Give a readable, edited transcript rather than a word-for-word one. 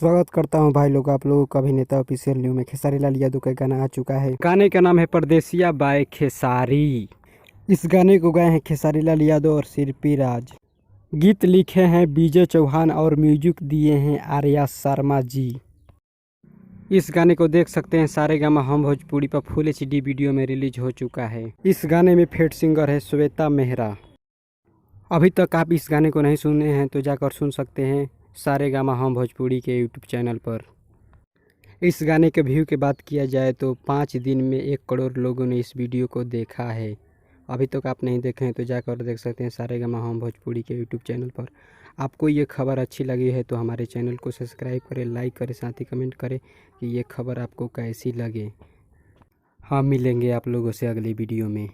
स्वागत करता हूं भाई लोग आप लोगों का अभिनेता ऑफिशियल न्यू में खेसारी लाल यादव का गाना आ चुका है। गाने का नाम है परदेसिया बाय खेसारी। इस गाने को गाए हैं खेसारी लाल यादव और शिल्पी राज। गीत लिखे हैं विजय चौहान और म्यूजिक दिए हैं आर्या शर्मा जी। इस गाने को देख सकते हैं सारेगामा हम भोजपुरी पर फुल HD वीडियो में रिलीज हो चुका है। इस गाने में फेट सिंगर है श्वेता मेहरा। अभी तक आप इस गाने को नहीं सुने हैं तो जाकर सुन सकते हैं सारेगामा हम भोजपुरी के यूट्यूब चैनल पर। इस गाने के व्यू की बात किया जाए तो 5 दिन में 1 करोड़ लोगों ने इस वीडियो को देखा है। अभी तक आप नहीं देखे हैं तो जाकर देख सकते हैं सारेगामा हम भोजपुरी के यूट्यूब चैनल पर। आपको ये खबर अच्छी लगी है तो हमारे चैनल को सब्सक्राइब करें, लाइक करें, साथ ही कमेंट करें कि ये खबर आपको कैसी लगे। हम मिलेंगे आप लोगों से अगली वीडियो में।